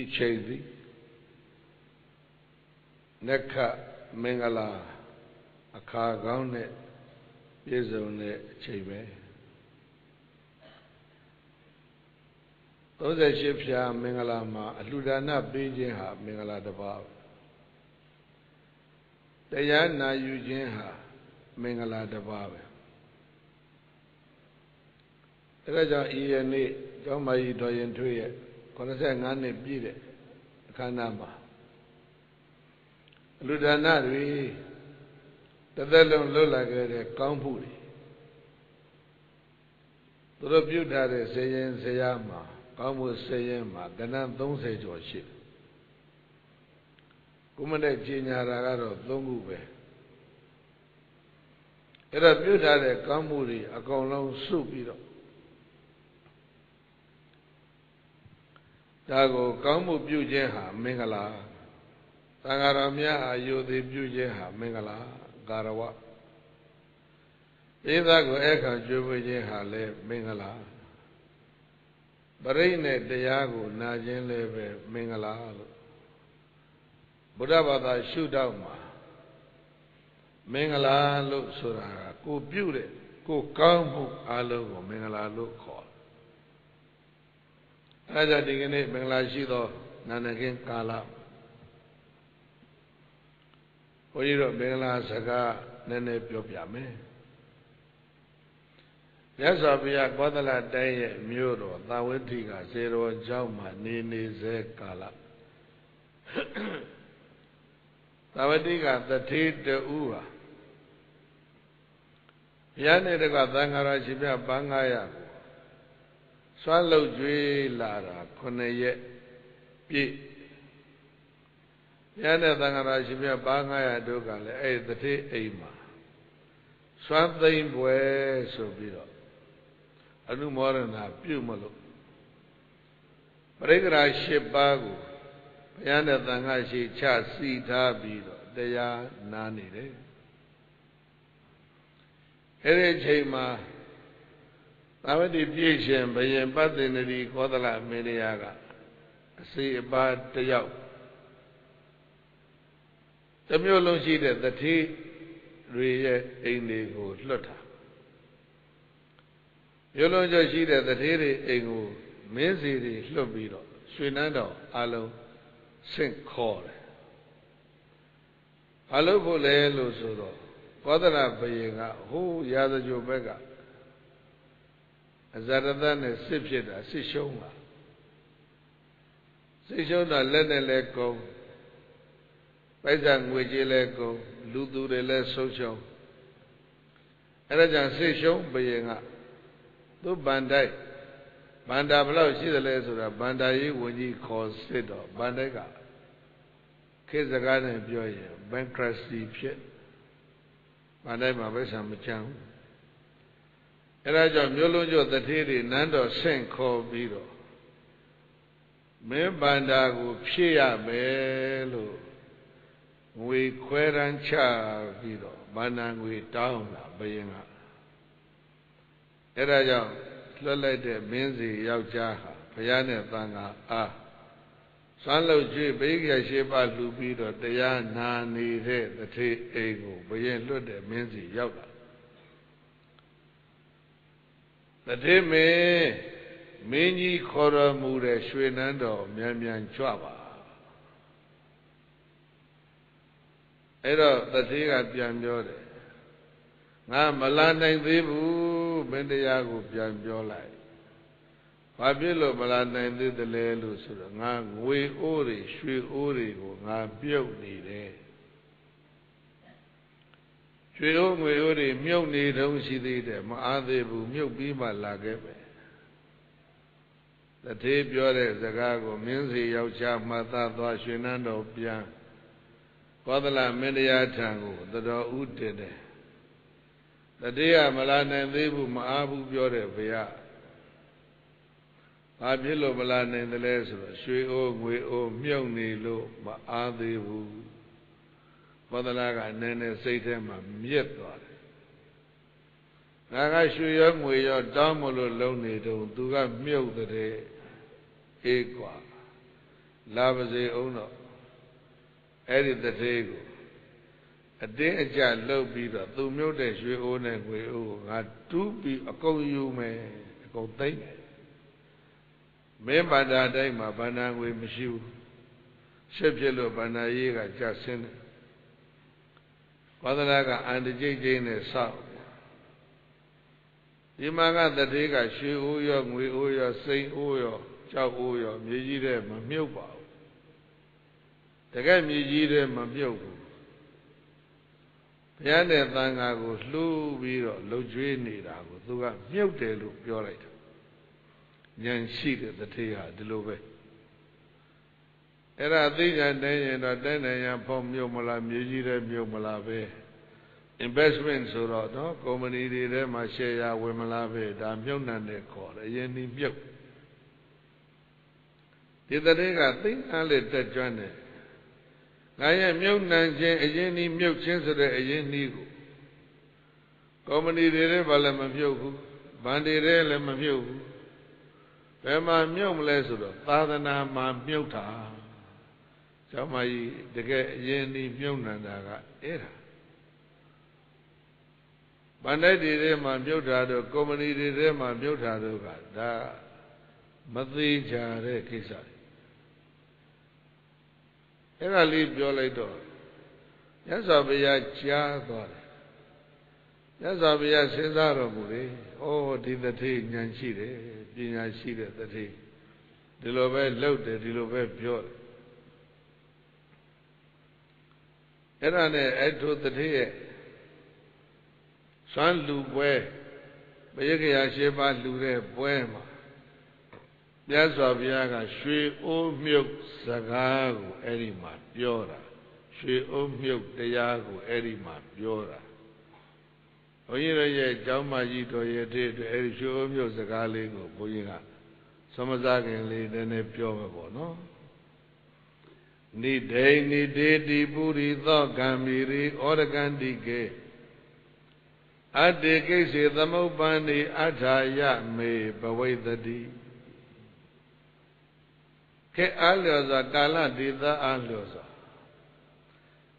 Chezi Neka Mengala Akagone Yezone Chebe those Shipsha Mengalama Ludana Bijinha Mengala Daba Dayana Yujinha Mengala Daba Raja Iani Jomai Doyen Tuye Konasangani Bide Kanama Ludanari the Velum Lula Kampuri the Rebuta Sayan Sayama Kamu Sayama Ganan don't say to a ship Kumane Jinya Ragaro Dongube a Rebuta Kamuri a Kolon Supiro Dago Kamu Bujeha Mengala Tangaramia Ayodi Bujeha Mengala Garawa Idago Eka Jubujeha Le Mengala Barine Deyago Najin Leve Mengala Budabada Shudama Mengala Look Sura Go Beauty Go Kambu Alo Mengala Look Call Raja Digene Mengala Shido Nanakin Kala Oyiro Mengala Saga Nene Pyopiame Yasabia Guadala Day Muro Tawetiga Zero Jama Nini Zekala Tawetiga the Tit de Ua Yane de Gatangara Shibia Bangaya Swallow Jui Lara Koneye Pi Yana Tangara Shibia Bangaya Dogale, the Tit Ema Swamthing Bue Sobiro Anu Morana Pumalo Bregra Shibagu Yana Tangashi Chasi Tabido Deya Nani de Ere Chema Navadi Piation Bayan Patinity Kodala Mediaga See about the Yao The Mulon she did the tea Ria Indigo Lutta Yolonja she did the tea Ego Mizzi Lubido Swinando Alo Sink Call Alo Bole Lusuro Kodala Bayanga who Yada Jobega Zaradan is Sipshida Sishonga Sishona Leneleko Paisan Wijileko Ludu de Le Social Erajan Sishon Bayanga to Bandai Banda Blau see the lesser Bandai when you call Sido Bandega Kizagan and Joy Bankruptcy Pit Bandai Mabesam Chang Erajan Yolojo the Tiri Nando Saint called Bido Me Bandago Pia Melo We Queran Cha Bido Banang we down Bayanga Erajan Lolete Minzi Yaujaha Payane Tanga Sanlo Ji Biga Shiba Lubido Daya Nani the T Ego Bayan Lude Minzi Yauda The day me Mini Kora Mure Shwinando Miamian Chaba Era the Tiga Pianjore Na Malana Dibu Bendiago Pianjola Fabilo Malana did the Lelu Sura We Ori Shwi Ori Na Bioni de Shwi Ori Mioni don't see the Maadebu Mubima Lagebe The tape Yore Zagago Minzi Yaucha Mata Shinando Pian Padala Media Tango the do did The day Malana Debu Maabu Yore Via Abilo Malana in the lesser Shui O we O Mioni Lo Maadebu Padalaga Nene Satan Mietwa Naga Shuyam we your Damolo Loni to Duga Milk the day Equa Lavase Uno Edit the Tego a day a jar low beater, though muted you own and we had to be a call you may go think. Remember that day, my banana with Monsieur Shepjelo Banaiga just sent Padanaga and the JJ in the south. You maga the Dega, she Uyo, we Uyo, Saint Uyo, Chow Uyo, Mujide, Mamuba. The guy Mujide, Mamubu. Piane Tanga goes Lou Viro, Lojini, Tuga, Mute, Purate. Yan sheet at the Tia, the Lube. Era Dina Daniel, Dana, Pom Mumala, Mujide, Mumalabe. Investments or no, community, Mashea, Wemalabe, Damunan, they call a Yenny Muk. Did the nigga think I let that journey? I am young Nanjay, a Yenny Muk, chances of a Yenny. Community, Valam of Yoku, Bandi Relem of Yoku. Wema Mum Lesser, Father Nama Muta. Somebody, the Yenny Munanaga, era. Bandai Rema Mutado, community Rema Mutado, da Mati Jare Kisa. Era leave your later. Yes, I'll be a chia. Yes, I'll be a Cesaro Muri. Oh, did the tea, Yanshire, Dina Shire, the tea. Dilove loaded, Dilove pure. Era ne to the tea. San Lube, Bayaka Sheba Lure, Poema. Yes, Aviaga, she o milk Sagago, Erima, Piora. She o milk Deago, Erima, Piora. Oyera, Jaumaji to ye did, Erisho milk Sagaligo, Boyina. Samazag lead and a pure, no? Ni day, ni day, di buri, the Gambiri, or the Gandhi. Ade Kese Thamopani Ataya me Bawayadi Ke Aliosa Kala Dita Aliosa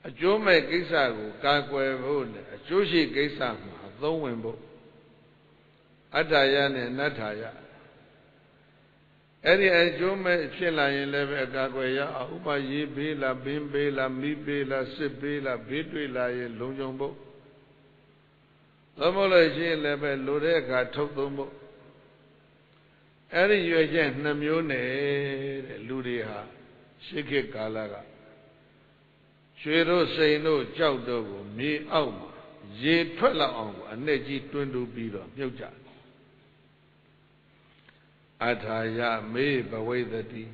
A Jome Kisago Kakwe Vode A Chushi Kisama Thowimbo Ataya ne Nataya Eri A Jome Chila in Leve Kakweya Upa Yibi la Bimbe la Mibe la Sibi la Bidwi la Lunjombo Lomology level Lureka took them. Eri you again, Namune, Ludia, Shiki Kalaga. Shiro say no, Chowdogo, me Alma, Ye Twella on, and Neji Twindu Bido, Muja. Ataya me beway the tea.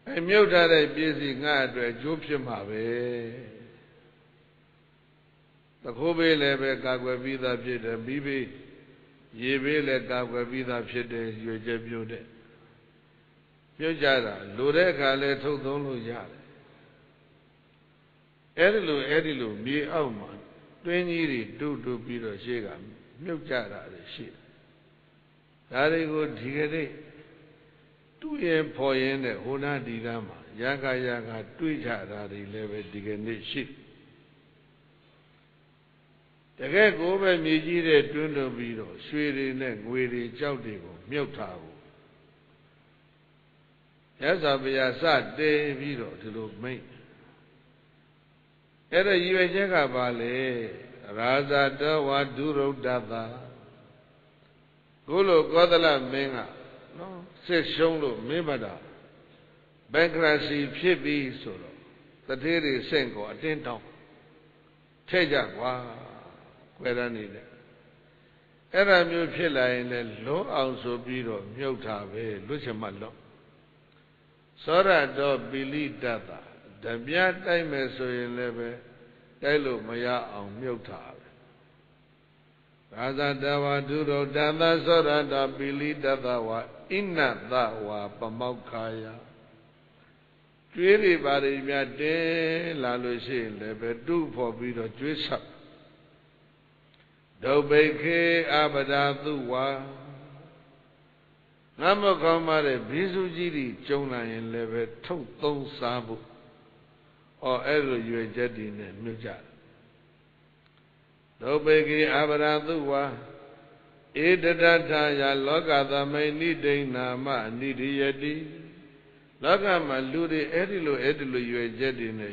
I muted a busy night where Jupsham have. The Kobe lebe Gagwa Vida Pita, Bibi, Yebe Gagwa Vida Pita, you jebude. Yojada, Lureka le took Donu Yard. Edilu, me Alman, 20 do Peter Shega, Mujada, the shit. That is good, Tigade. 2 years poyen, Hona Digama, Yaga, Twitchada, the level Digane shit. The guy go by Mijide Dundo Bido, Sweden and Weedy Chowdigo, Miltago. Yes, I'll be a sad day Vido to look me. Era Yuajaga Valley, Raza Dawa Duro Dada Golo Godala Menga, no, says Shonlo, Mimada, Bankrasi Pibi Solo, the Diri Senko, a Tinto, Teja. Where I need it. Era Mupilla in the low also beetle, Mutave, Luchamalo. Sora do Billy Data, the Biat time so in leve, Delo Maya on Mutave. Raza Dawa Duro Dada Sora do Billy Data wa Inna Dawa Pamaukaya. Really, but if you are there, La Lucy, leve, do for beetle, twist up. Dobeke Abadaduwa ngã một con mà để ví dụ gì đi trong này là về thâu tông sa bộ ở rồi về chết đi nè miêu trả đâu bây giờ Abraham tu qua ê đa đa ya loka ta mấy ni đinh nam mà ni đi ya đi loka mà lưu đi ê đi về chết đi nè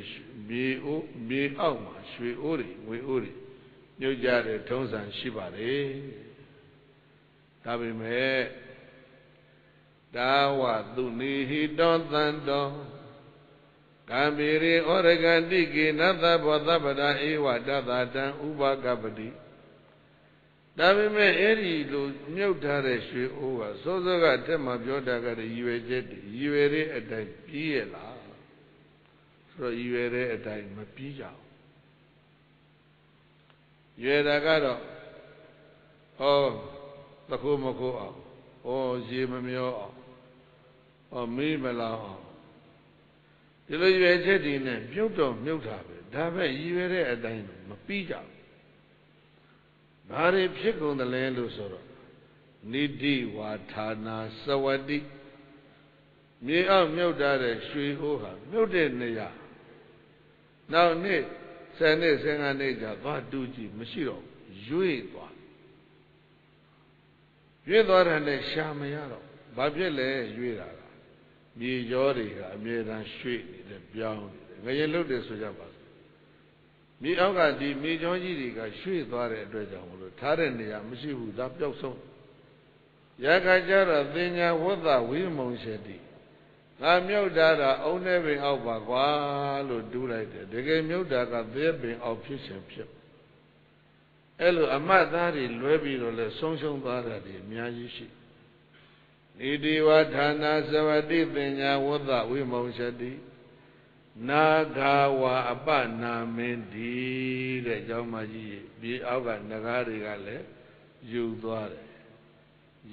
bì áo mà suy ô đi miêu trả để thông sản shi bà đấy ta bị mẹ Dawa tu ni hi don tan don Kambiri oragandi ki natha bodhabada ewa datha tan ubakapati Dabi me eri lo myok thare shwe owa sozo ka tet ma pyo ta ka de yiwe chet de yiwe re atai pi ye la so yiwe re atai ma pi jaw yiwe ta ka do takho ma kho aw ye ma myo aw mi ma la awဒီလိုရွယ်ချက်ဒီနဲ့မြုပ်တော့မြုပ်တာပဲဒါပဲရည်ရွယ်တဲ့အတိုင်းမပြီးကြဘူးဘာတွေဖြစ်ကုန်တယ်လဲလို့ဆိုတော့နိတိဝါဌာနာစဝတိမြေအောင်မြုပ်ထားတဲ့ရွှေဟိုးဟာမြုပ်တဲ့နေရာနောက်နေ့10နှစ်15နှစ်ကြာသွားတူးကြည့်မရှိတော့ရွေ့သွားတယ်နဲ့ရှာမရတော့ဘာဖြစ်လဲရွေ့တာမြေကျော်တွေကအမြဲတမ်းရွှေ့နေတယ်ပြောင်းနေတယ်ငရေလုတ်တယ်ဆိုကြပါစို့မြေအောက်ကဒီမြေကျော်ကြီးတွေကရွှေ့သွားတဲ့အတွက်ကြောင့်မလို့ထားတဲ့နေရာမရှိဘူးဒါပျောက်ဆုံးရခါကျတော့သင်ညာဝတ္တဝိမုံရှတိငါမြုပ်တာအုံနဲ့ပင်အောက်ပါကွာလို့တူးလိုက်တယ်တကယ်မြုပ်တာကသဲပင်အောက်ဖြစ်ရှင်ဖြစ်အဲ့လိုအမတ်သားတွေလွဲပြီးတော့လဲဆုံးရှုံးသွားတာဒီအများကြီးရှိဣတိဝဌာနာသဝတိပညာဝတ္တဝိမုံရှတိနာဂဝါအပနာမင်းဒီတဲ့အကြောင်းမကြီးဒီအောက်ကနဂါးတွေကလည်းယူသွားတယ်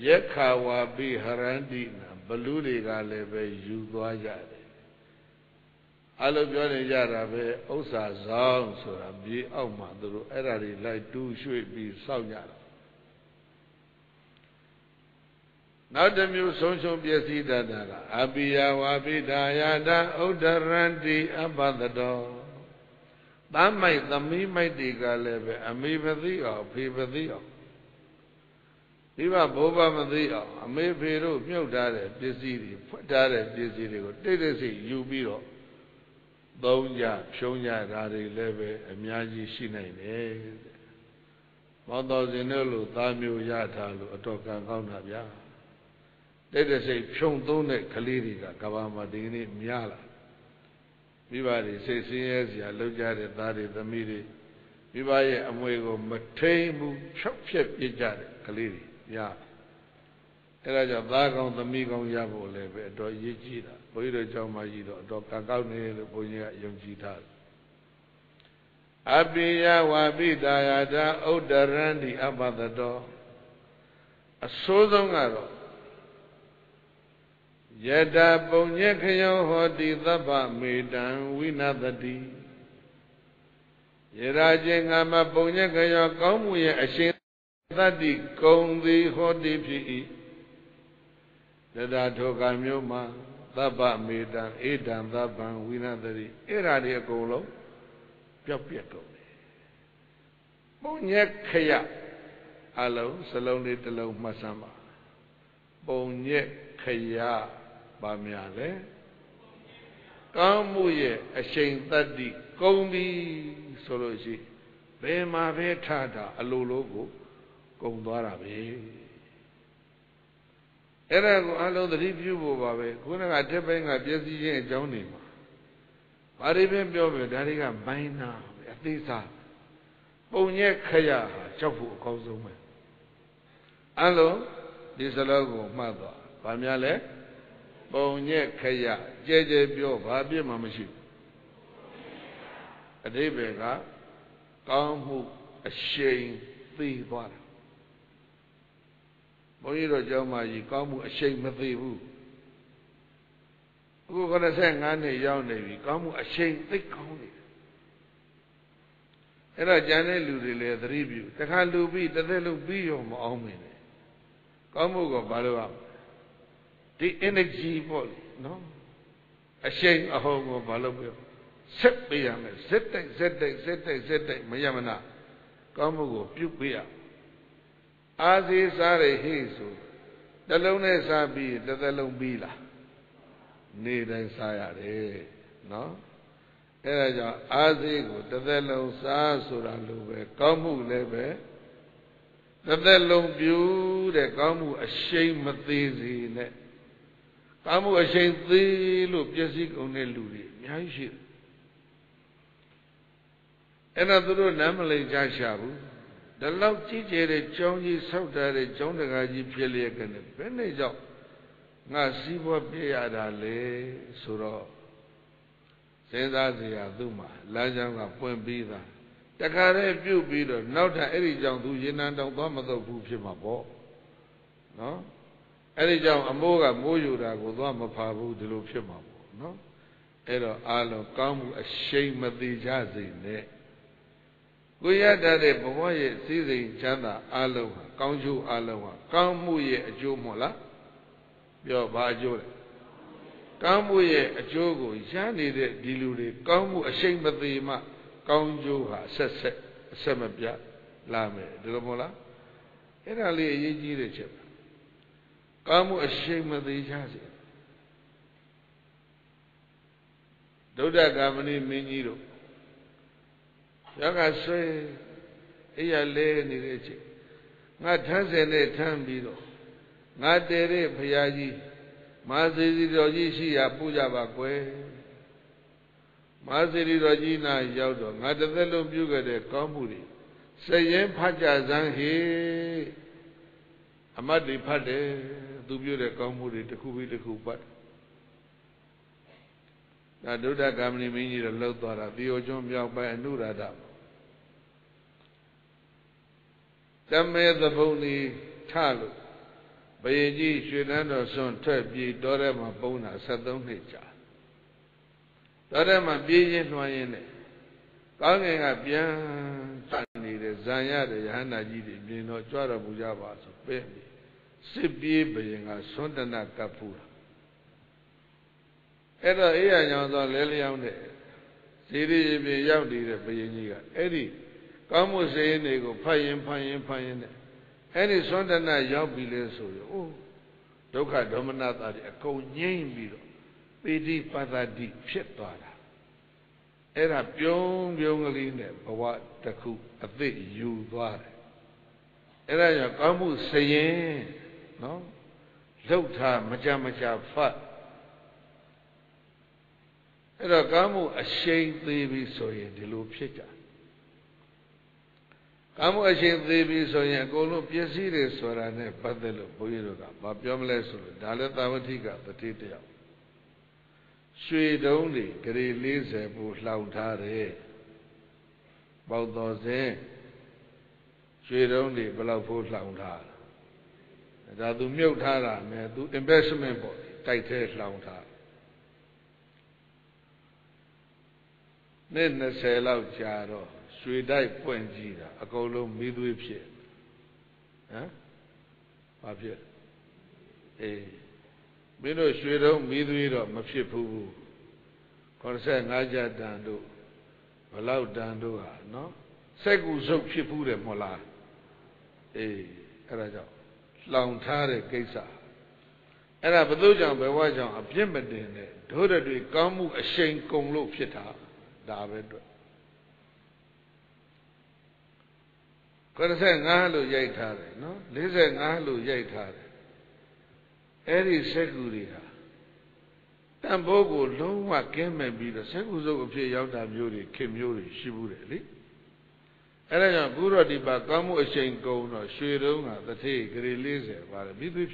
ယက္ခဝါပိဟရန္တိနာဘလူတွေကလည်းပဲယူသွားကြတယ်အဲ့လိုပြောနေကြတာပဲဥစ္စာဆောင်ဆိုတာဒီအောက်မှာသူတို့အဲ့ဒါတွေလိုက်တူးရွှေ့ပြီးစောင့်ကြတာနောက်တစ်မျိုးဆုံးရှုံးပျက်စီးတတ်တာကအပိယဝါပိဒါယတာဥဒ္ဒရန္တိအပတတောသားမိုက်သမီးမိုက်တွေကလည်းပဲအမေမသိအောင်ဖေမသိအောင်ဒီဘဘိုးဘမသိအောင်အမေဖေတို့မြုပ်ထားတဲ့ပစ္စည်းတွေဖွက်ထားတဲ့ပစ္စည်းတွေကိုတိတ်တိတ်ဆိတ်ယူပြီးတော့သုံးကြဖြုံးကြတာတွေလည်းပဲအများကြီးရှိနိုင်တယ်မောတော်စင်တို့လိုသားမျိုးရထားလို့အတော်ကံကောင်းတာဗျာတိတ်တဆိတ်ဖြုံသုံးတဲ့ကလေးတွေကကဘာမှာဒီကနေ့များလာမိဘတွေစိတ်ဆင်းရဲစရာလောက်ကြတဲ့သားတွေသမီးတွေမိဘရဲ့အမွေကိုမထိန်ဘူးဖြောက်ဖြက်ပြစ်ကြတဲ့ကလေးတွေများအဲ့ဒါကြောင့်သားကောင်းသမီးကောင်းရဖို့လည်းပဲအတော်ရည်ကြီးတာဘုန်းကြီးတို့ကျောင်းမှာကြီးတော့အတော်ကံကောင်းနေလို့ဘုန်းကြီးကယုံကြည်ထားတယ်အပိယဝါပိတာယတာဥဒ္ဒရန္တိအပတတောအဆိုးဆုံးကတော့ယတပုံညခယောဟောတိသဗ္ဗမေတံဝိနသတိယရာချင်းငါမပုံညခယောကောင်းမှုရဲ့အရှင်သတ္တိကုံသည်ဟောတိဖြစ်၏တရားထောကမျိုးမှာသဗ္ဗမေတံဧတံသဗ္ဗံဝိနသတိအဲ့ဓာတွေအကုန်လုံးပျောက်ပြက်ကုန်တယ်ပုံညခယအလုံးစလုံးလေးတစ်လုံးမှတ်စမ်းပါပုံညခယပါများလေကောင်းမှုရဲ့အရှိန်တတ္တိကုန်ပြီဆိုလို့ရှိဘယ်မှာပဲထားတာအလိုလိုကိုကုန်သွားတာပဲအဲ့ဒါကိုအလုံးသတိပြုဖို့ပါပဲခုနကတက်ပိုင်းကပြည့်စည်ခြင်းအကြောင်းနေမှာဘာတွေပဲပြောပဲဒါတွေကမိုင်းနာအသေးစားပုံညက်ခရဟာကြောက်ဖို့အကောင်းဆုံးပဲအလုံးဒီစလုံးကိုမှတ်သွားဗာများလဲပုံညက်ခရကြဲကြဲပြောဘာပြစ်မှမရှိဘူးအဓိပ္ပာယ်ကကောင်းမှုအရှိန်သိသွားတာဘုန်းကြီးတို့ကျောင်းမှာကြီးကောင်းမှုအရှိန်မသိဘူးအခု85နှစ်ရောက်နေပြီကောင်းမှုအရှိန်သိကောင်းနေတယ်အဲ့တော့ကျန်တဲ့လူတွေလည်းသတိပြုတခါလူပြီးတစ်သက်လုံးပြီးရောမအောင်မင်းနဲ့ကောင်းမှုကဘာလို့ the energy ball, no? A shame a home of Balabio. Set me, set Mayamana. Come, Pupia. As is are a hazel. The loneliness are be the Lombila. Need and Sayare, no? As ego, the long Sasura Lube, Kamu Lebe, the long view, the Kamu a shame of these in it. Kamu a shame thee, look, Jessica only Ludi, Yashi. Another namely Jashabu, the love teacher, Johnny Southern, John the Gaji Peliacan, Benny. Nasibo Piada Le Suro Sendazia Duma, Lajanga Point Bida. Takare Pew Bida, not any young Dujinan don't come of the Pupima Bo. No? Any young Amoga Moyura Godama Pabu de Lupima. No? Ero Alo come a shame of the Jazzy ne. Guyada de Boye, Season Chanda Aloha, Kanju Aloha, Kamuye Jumola. Your Bajor Kamuye, a jogo, Jani de Dilude, Kamu, a shame of the Ma, Kanjuha, Semabia, Lame, Delomola, and Ali Yiji chip. Kamu, a shame of the Jazi. Doda Gamani Miniro Yaga Sway, Ea lay in the chip. Not Tanzan, Tambido. Not Dere Payaji, Maziri Roji, Apuja Bakwe, Maziri Rojina Yaudo, not the Velo Buga de Kamuri, Sayen Paja Zanhi, Amadi Pade, Dubu de Kamuri, the Kubi de Kupat. Naduda Gamni Mini, the Lotora, the Ojom Yaba and Nurada. Then made the bony Talu. Bayaji Shirano son Turbi, Dorema Bona, Sadon Nature. Dorema being Noyene. Ganging a bien Tani, the Zanya, the Hana Gidi, Bino, Jora Bujava, baby. Sibi being a Sondana Kapura. Era Ea Yanda Leliane, Siri be Yandi, the Bayaniga, Eddie, come was a nego, Payan. Any Sondana Yabile so, oh, Doka Dominata, a cold name beetle, Pidi Patadi, Pitbada. Era Pyong Yongaline, Bawa Taku, a bit you got it. Era Yamu saying, no? Zota Majamaja Fat. Era Gamu a shame baby so in the loop shita. Kamu a shame baby so in Golo Piazire Sorane, Padelo, Boyroga, Babiamles, Dalatawatika, the Tita. Sweet only, Gary Lise, Bush Lautare. Both those there. Sweet only, below Bush Lautar. That do milk Tara, may do investment body, tight Lautar. Nên là xe lao trà rồi, suy đại quen gì đó, à câu lông mỹ đuôi phía, hả? Bà phía, mỹ đuôi suy đâu mỹ đuôi rồi mà phía phù phù, còn xe ngã ra đàn đô, và lao đàn đô hả, nó, xe cụ sốc phía phù để mà là, ra cho, lòng tha để cây xả, ra bắt đầu chẳng phải qua chẳng, áp dụng vấn đề này, thôi là đuổi cao mu ở sen công lộ phía thả. David. Còn sẽ ngã lùi dây thà đấy, nó lấy sẽ ngã lùi dây thà đấy. Eri sẽ cù đi ha. Tam bố của lâu mà kém mẹ bị đó sẽ cù dâu ở phía giáo đàm vô đi, kém vô đi, shibu đấy, lý. Eri nhá cù rồi đi bà cá mu ở trên cầu nó xuôi đâu ngà, ta thấy cái lý sẽ vào là biết biết.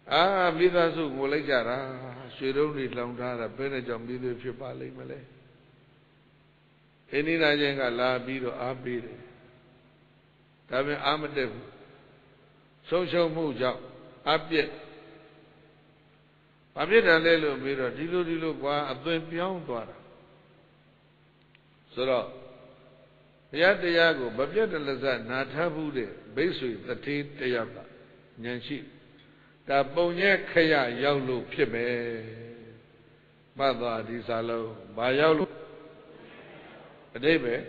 À, biết ta số ngồi lấy trả ra, suy đâu đi lòng ra là bên này chồng biết được phía ba lấy mà lấy. Cái này là những cái là biết rồi áp biết đấy. Ta mới áp mất được. Sống sống mù chọc, áp biết. Áp biết là lấy luôn biết rồi, đi luôn qua, áp tuyên piong tỏa ra. Sau đó, giáတရားကိုမပြတ်တလစနာထားဘူးတဲ့ဘိက္ဆွေတတိတရားကဉာဏ်ရှိ ဒါပုံညက်ခရရောက်လို့ဖြစ်မယ်မှတ်သွားဒီစာလုံးဘာရောက်လို့အတိပ္ပယ်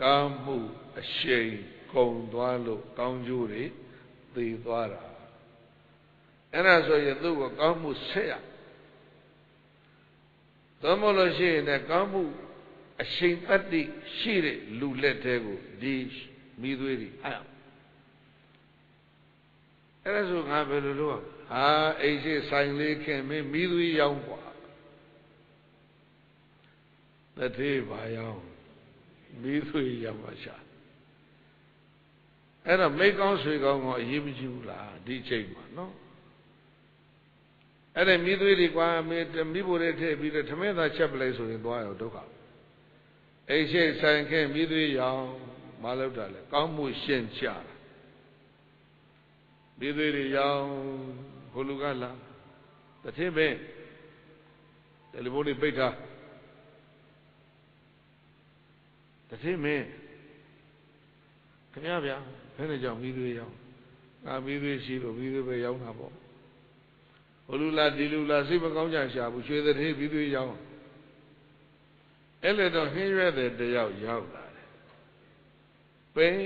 ကောင်းမှုအရှိန်ကုန်သွားလို့ကောင်းကျိုးတွေသိသွားတာအဲ့ဒါဆိုရင်သူ့ကိုကောင်းမှုဆက်ရသို့မဟုတ်လို့ရှိရင်လည်းကောင်းမှုအရှိန်တတ္တိရှိတဲ့လူလက်တဲကိုဒီမိသွေးတွေအဲ့ဒါဆိုငါဘယ်လိုလုပ်ဟာအိမ်ရှိဆိုင်လေးခင်မင်းမိသွေးရောင်းกว่าတတိဘာရောင်းမိသွေးရောင်းပါရှာအဲ့တော့မိကောင်းဆွေကောင်းကအရေးမကြီးဘူးလားဒီအချိန်မှာနော်အဲ့ဒါမိသွေးတွေကွာမိဖို့တွေထည့်ပြီးတော့ထမင်းသာချက်ပလိုက်ဆိုရင်သွားရောဒုက္ခအိမ်ရှိဆိုင်ခင်မိသွေးရောင်းမလုပ်တာလေကောင်းမှုရှင်းချမိသွေးတွေရောင်းဘုလူကလာတထင်းပဲတယ်လီဖုန်းတွေပိတ်ထားတထင်းမင်းခင်ဗျာဗျာဘယ်နဲ့ကြောင့်မိသွေးရောင်းငါမိသွေးရှိလို့မိသွေးပဲရောင်းတာပေါ့ဘလူလာဒီလူလာစိတ်မကောင်းကြရှာဘူးရွှေတထေးမိသွေးရောင်းအဲ့လေတော့ဟင်းရွက်တဲ့တယောက်ရောက်လာတယ်ပိန်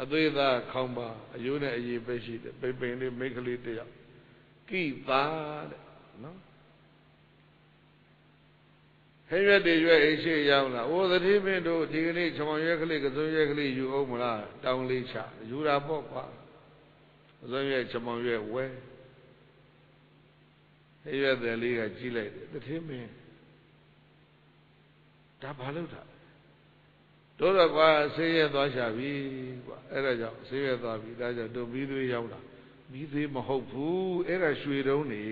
အသေးသားခေါင်းပါအယိုးနဲ့အရေးပဲရှိတယ်ပိန်ပိန်လေးမိတ်ကလေးတယောက်ကိတာတဲ့နော်ဟင်းရွက်တွေရွက်အိရှိရောက်လာအိုးတထေးမင်းတို့ဒီကနေ့ချမောင်ရွက်ကလေးကစုံရွက်ကလေးယူအောင်မလားတောင်းလေးချယူတာပေါ့ကွာအစုံရွက်ချမောင်ရွက်ဝဲဟင်းရွက်တယ်လေးကကြည့်လိုက်တယ်တထေးမင်းဒါဘာလို့တာတို့တော့ကွာဆေးရဲသွားရှာပြီကွာအဲ့ဒါကြောင့်ဆေးရဲသွားပြီဒါကြောင့်တို့မိသွေးရောက်လာမိသွေးမဟုတ်ဘူးအဲ့ဒါရွှေတုံးနေ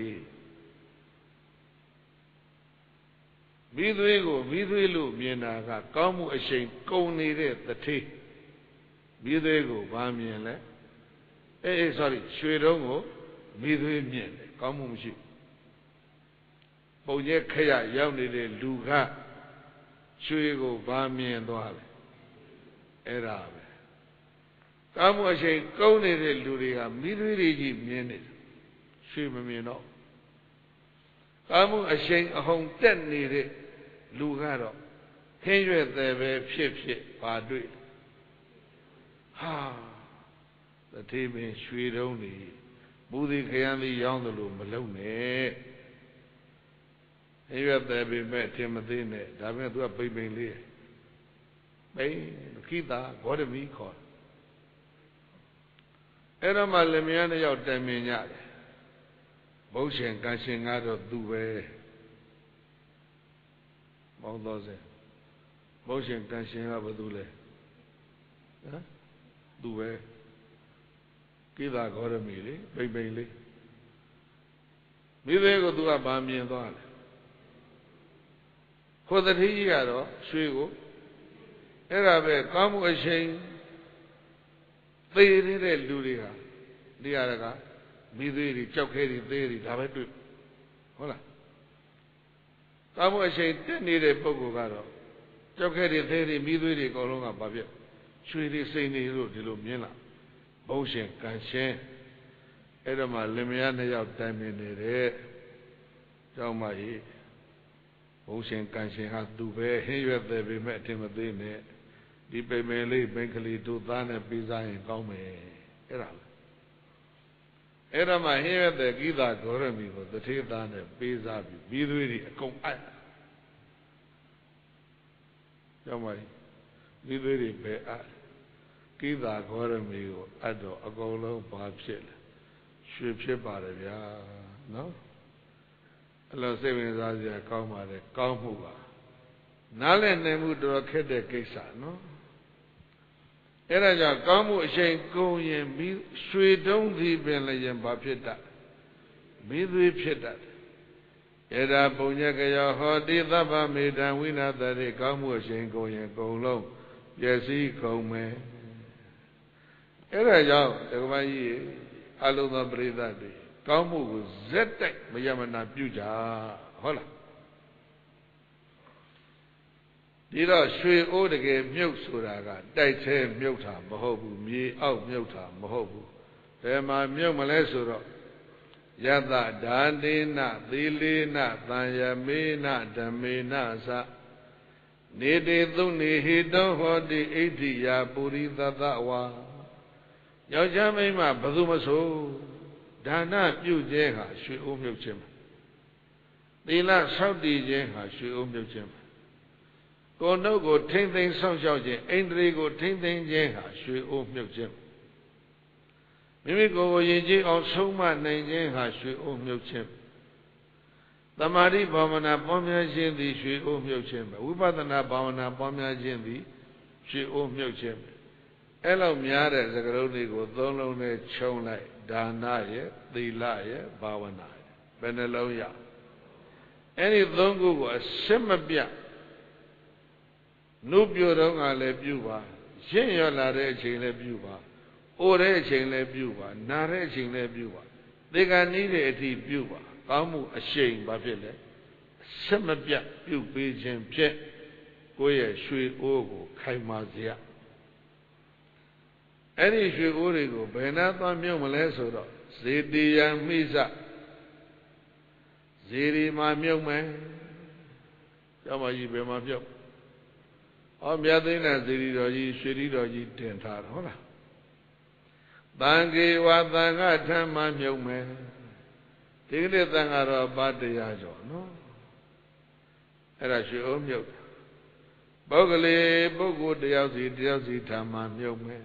မိသွေးကိုမိသွေးလို့မြင်တာကကောင်းမှုအရှိန်ကုန်နေတဲ့တထေးမိသွေးကိုဘာမြင်လဲsorry ရွှေတုံးကိုမိသွေးမြင်တယ်ကောင်းမှုမရှိပုံကျက်ခရရောက်နေတဲ့လူကရွှေကိုဘာမြင်သွားလဲအဲ့ဒါပဲကောင်းမှုအရှိန်ကုန်နေတဲ့လူတွေကမိသွေးတွေကြီးမြင်နေတယ်ရွှေမမြင်တော့ကောင်းမှုအရှိန်အဟုန်တက်နေတဲ့လူကတော့ခင်းရွက်တယ်ပဲဖြစ်ဖြစ်ဘာတွေ့ဟာတထေးပင်ရွှေတုံးနေမူသည်ခရမ်းသည်ရောင်းတယ်လို့မလုံနဲ့ခင်းရွက်တယ်ပဲမဲ့အထင်မသေးနဲ့ဒါပေမဲ့သူကပိန်ပိန်လေးပိန်ခိတာဂေါတမီခေါ်အဲ့တော့မှလင်မယားနှစ်ယောက်တိုင်ပင်ကြတယ်ဘုရှင်ကံရှင်ကတော့သူပဲမောင်းတော်စင်ဘုရှင်ကံရှင်ကဘာသူလဲဟမ်သူပဲကိတာဂေါရမီလေပိန်ပိန်လေးမိသေးကိုသူကဗာမြင်သွားတယ်ခိုးတတိကြီးကတော့ရွှေကိုအဲ့ဒါပဲကောင်းမှုအရှိန်သေနေတဲ့လူတွေကနေရာကမိသေးတွေကြောက်ခဲတွေသေးတွေဒါပဲတွေ့ဟုတ်လားကောင်းမှုအရှိန်တက်နေတဲ့ပုဂ္ဂိုလ်ကတော့ကြောက်ခဲတွေသေးတွေမိသေးတွေအကုန်လုံးကဘာဖြစ်ရွှေတွေစိန်တွေလို့ဒီလိုမြင်လာဘုရှင်ကံရှင်အဲ့တော့မှလင်မယားနှစ်ယောက်တိုင်ပင်နေတဲ့ကြောင်းမကြီးဘုရှင်ကံရှင်ဟာသူပဲဟင်းရွက်တယ်ပေမဲ့အထင်မသေးနဲ့ဒီပိန်ပိန်လေးပိန်ကလေးတို့သားနဲ့ပြီးစားရင်ကောင်းမယ်အဲ့ဒါအဲ့တော့မှဟင်းရွက်တယ်ကိတာဂေါရမီကိုတထေးသားနဲ့ပြီးစားပြီးပြီးသွေးတွေအကုန်အပ်ကြောင်းမကြီးပြီးသွေးတွေပဲအပ်ကိတာဂေါရမီကိုအပ်တော့အကုန်လုံးဘာဖြစ်လဲရွှေဖြစ်ပါတယ်ဗျာနော်အဲ့လိုစိတ်ဝင်စားစရာကောင်းပါလေကောင်းမှုပါနားလည်နိုင်မှုတော်ခက်တဲ့ကိစ္စနော်အဲ့ဒါကြောင့်ကောင်းမှုအရှိန်ကုန်ရင်ရွှေတုံးသည်ပင်လည်းရင်ဘာဖြစ်တတ်မိသွေးဖြစ်တတ်အဲ့ဒါပုံညကရောဟောတိသဗ္ဗမေတံဝိနာတတိကောင်းမှုအရှိန်ကုန်ရင်ကုန်လုံးပျက်စီးကုန်မယ်အဲ့ဒါကြောင့်ဒကမကြီးအလုံးသောပရိသတ်တွေကောင်းမှုကိုဇက်တိုက်မယမနာပြုကြဟုတ်လား ဒီတော့ရွှေအိုးတကယ်မြုပ်ဆိုတာကတိုက်သေးမြုပ်တာမဟုတ်ဘူးမြေအောက်မြုပ်တာမဟုတ်ဘူးဘယ်မှာမြုပ်မလဲဆိုတော့ယတဓာတိနသီလေနသံယမေနဓမ္မေနသနေတေသုနေဟိတောဟောတိဣဋ္ဌိယာပုရိသတဝါယောက်ျားမိန်းမဘယ်သူမဆိုဒါနပြုခြင်းဟာရွှေအိုးမြုပ်ခြင်းပဲသီလဆောက်တည်ခြင်းဟာရွှေအိုးမြုပ်ခြင်းပဲကိုယ်နှုတ်ကိုထိမ့်သိမ်းဆောက်ရှောက်ခြင်းအိန္ဒြေကိုထိမ့်သိမ်းခြင်းဟာရွှေအိုးမြုပ်ခြင်းမိမိကိုယ်ကိုယဉ်ကျေးအောင်ဆုံးမနိုင်ခြင်းဟာရွှေအိုးမြုပ်ခြင်းသမာဓိဘာဝနာပွားများခြင်းသည်ရွှေအိုးမြုပ်ခြင်းပဲဝိပဿနာဘာဝနာပွားများခြင်းသည်ရွှေအိုးမြုပ်ခြင်းပဲအဲ့လောက်များတဲ့စကားလုံးတွေကိုသုံးလုံးနဲ့ခြုံလိုက်ဒါနရဲ့သီလရဲ့ဘာဝနာရဲ့ဘယ်နှလုံးရအဲ့ဒီသုံးခုကိုအစစ်မပြတ်နုပြတော့ကလည်းပြုပါရင့်ရလာတဲ့အချိန်လည်းပြုပါအိုတဲ့အချိန်လည်းပြုပါနာတဲ့အချိန်လည်းပြုပါသေကံနီးတဲ့အထိပြုပါကောင်းမှုအရှိန်ဘာဖြစ်လဲဆက်မပြတ်ပြုပေးခြင်းဖြင့်ကိုယ့်ရဲ့ရွှေအိုးကိုခိုင်မာစေရအဲ့ဒီရွှေအိုးတွေကိုဘယ်နှသွားမြုပ်မလဲဆိုတော့ဇေတိယမိစဇေဒီမှာမြုပ်မယ်ကျောင်းမကြီးဘယ်မှာမြုပ်မြတ်သိန်းနဲ့ဇေဒီတော်ကြီးရွှေဒီတော်ကြီးတင်ထားတယ်ဟုတ်လားတန်ကေဝသံဃထမ်းမှမြုပ်မယ်ဒီကနေ့သံဃာတော်ပါတရားကျော်နော်အဲ့ဒါရွှေအိုးမြုပ်ပုဂ္ဂလေပုဂ္ဂိုလ်တယောက်စီထမ်းမှမြုပ်မယ်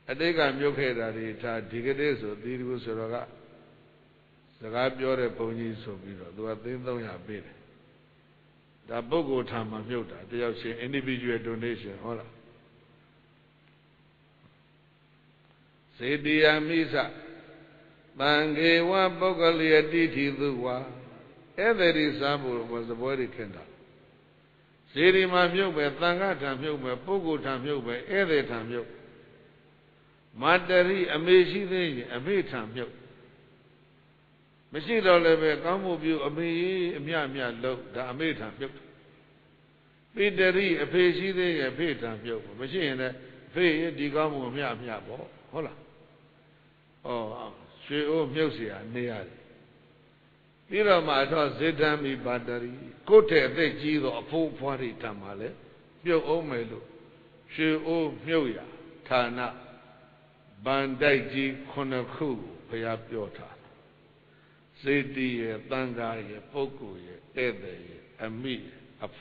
အတိတ်ကမြုပ်ခဲ့တာတွေထားဒီကနေ့ဆိုသီရိကုဆိုတော့ကစကားပြောတဲ့ဘုန်းကြီးဆိုပြီးတော့သူကသိန်း300ပေးတယ်ဒါပုဂ္ဂိုလ်ထာမှာမြုပ်တာတယောက်ချင်း individual donation ဟုတ်လားစေတိယမိစတံဃေဝပုဂ္ဂလိယတိတိသူဝါဧည့်သည်စားဖို့ဘဇပွဲတွေခင်တာစေဒီမှာမြုပ်ပဲသံဃာထံမြုပ်ပဲပုဂ္ဂိုလ်ထံမြုပ်ပဲဧည့်သည်ထံမြုပ်မတရိအမေရှိသေးရင်အမေထံမြုပ်မရှိတော့လည်းပဲကောင်းမှုပြုအမေအမြတ်လို့ဒါအမေထံမြုပ်ပိတရိအဖေရှိသေးရဲ့အဖေထံမြုပ်မရှိရင်လည်းအဖေဒီကောင်းမှုအမြတ်ပေါ့ဟုတ်လားရွှေအိုးမြုပ်เสียနေရတယ်ပြီးတော့မှတော့ဇေတံမိပါတရိကိုယ်ထက်အသက်ကြီးတော့အဖိုးဖွားတွေထံမှာလဲမြုပ်အောင်မယ်လို့ရွှေအိုးမြုပ်ရဌာနဗန္တိုက်ကြီး9ခုဘုရားပြောထားစေတီရဲ့တန်ခါရဲ့ပုဂ္ဂိုလ်ရဲ့ဧည့်သည်ရဲ့အမိအဖ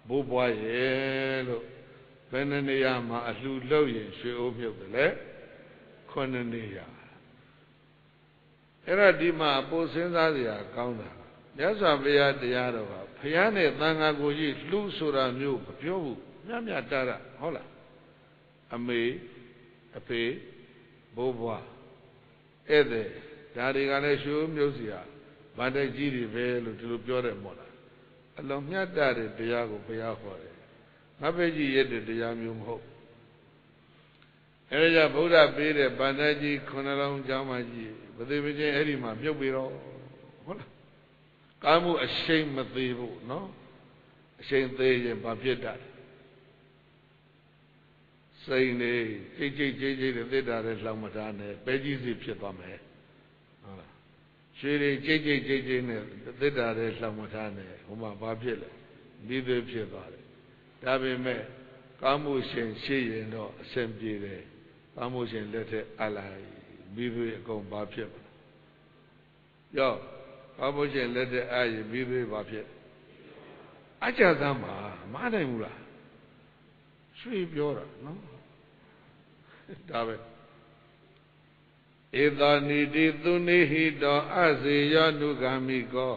ဘိုးဘွားရဲ့လို့ဘယ်နှနေရာမှာအလှလုပ်ရင်ရွှေအိုးမြုပ်တယ်လဲ9နေရာအဲ့ဒါဒီမှာအပိုစဉ်းစားစရာကောင်းတာမြတ်စွာဘုရားတရားတော်ကဘုရားနဲ့သံဃာကိုကြီးလှဆိုတာမျိုးမပြောဘူးမြတ်တာဟုတ်လားအမေအဖေဘိုးဘွားဧည့်သည်ဒါတွေကလည်းရွှေမြုပ်เสียဗန္တိုက်ကြီးတွေပဲလို့ဒီလိုပြောတယ်မို့လားအလုံးမြတ်တဲ့တရားကိုဘုရားဟောတယ်ငါပဲကြီးရဲ့တရားမျိုးမဟုတ်အဲဒါကြောင့်ဗုဒ္ဓပေးတဲ့ဗန္တိုက်ကြီး9လုံးကျောင်းမကြီးဘယ်သေးမချင်းအဲ့ဒီမှာမြုပ်ပြီးတော့ဟုတ်လားကာမှုအရှိန်မသေးဘူးနော်အရှိန်သေးရင်ဘာဖြစ်တတ်စိတ်နေကြိတ်တဲ့သစ္စာတဲ့လှောင်မထားနဲ့ပဲကြီးစီဖြစ်သွားမယ်ဟုတ်လားရွှေတွေကြိတ်နဲ့သစ္စာတဲ့လှောင်မထားနဲ့ဟိုမှာဘာဖြစ်လဲမိသေးဖြစ်သွားတယ်ဒါပေမဲ့ကာမှုရှင်ရှိရင်တော့အဆင်ပြေတယ်ကာမှုရှင်လက်ထက်အလိုက်မိသေးအကုန်ဘာဖြစ်မလဲရောကာမှုရှင်လက်ထက်အရင်မိသေးဘာဖြစ်အကြသမ်းမှာမနိုင်ဘူးလားရွှေပြောတာနော်ဒါပဲဧတာနိတိသူနိဟိတောအစေယောနုဂာမိကော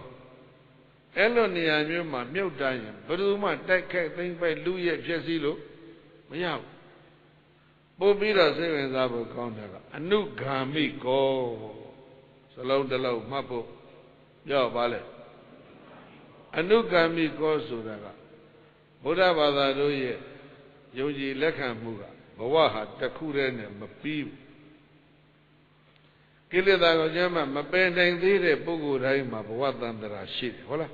အဲ့လိုနေရာမျိုးမှာမြုပ်တမ်းရင်ဘယ်သူမှတိုက်ခိုက်သိမ့်ပိုက်လူရဲ့ဖြစ်စည်းလို့မရဘူးပို့ပြီးတော့စိတ်ဝင်စားဖို့ကောင်းတယ်ကအနုဂာမိကောစလုံးတစ်လုံးမှတ်ဖို့ပြောပါလေအနုဂာမိကောဆိုတာကဗုဒ္ဓဘာသာတို့ရဲ့ယုံကြည်လက်ခံမှုကဘဝဟာတစ်ခုတည်းနဲ့မပြီးဘူးကိလေသာကိုကျမ်းမှာမပယ်နိုင်သေးတဲ့ပုဂ္ဂိုလ်တိုင်းမှာဘဝတန်ត្រာရှိတယ်ဟုတ်လား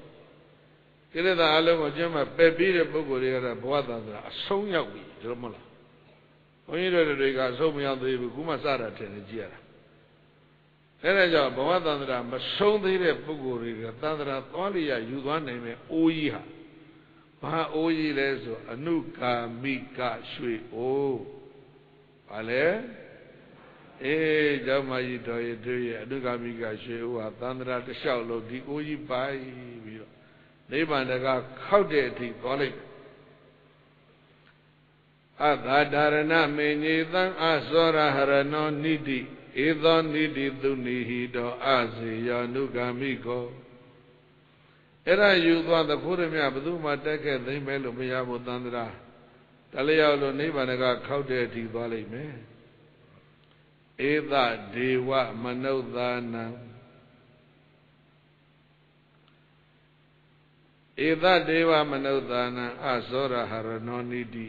ကိလေသာအလုံးကိုကျွမ်းမှပယ်ပြီးတဲ့ပုဂ္ဂိုလ်တွေကတော့ဘဝတန်ត្រာအဆုံးရောက်ပြီဆိုမလားဘုန်းကြီးတို့တွေကအဆုံးမရောက်သေးဘူးခုမှစတာထင်နေကြည့်ရတာအဲဒါကြောင့်ဘဝတန်ត្រာမဆုံးသေးတဲ့ပုဂ္ဂိုလ်တွေကတန်ត្រာသွားလျက်ယူသွားနိုင်မဲ့အိုးကြီးဟာဘာအိုးကြီးလဲဆိုအနုကာမိကရွှေအိုးဘာလဲအေးကျောင်းမကြီးတော်ရတွေ့ရဲ့အနုကာမိကရွှေအိုးဟာတန်ត្រာတစ်လျှောက်လုံးဒီအိုးကြီးပိုင်ပြီးတော့နိဗ္ဗာန်တကားခောက်တဲ့အထိသွားလိုက်အသာဒါရဏမေညေသံအသောရဟရဏောနိတိဧသောနိတိသူနိဟိတောအစေယောနုဂာမိကောအဲ့ဒါယူသွားသဖို့ရမြဘယ်သူမှတက်ခဲ့သိမ့်မဲလို့မရဘူးသန္တရာတလျောက်လို့နိဗ္ဗာန်ကခောက်တဲ့အထိသွားလိမ့်မယ်ဧသဒေဝမနုဿာနံဧသဒေဝမနုဿာနံအသောရဟရဏောနိတိ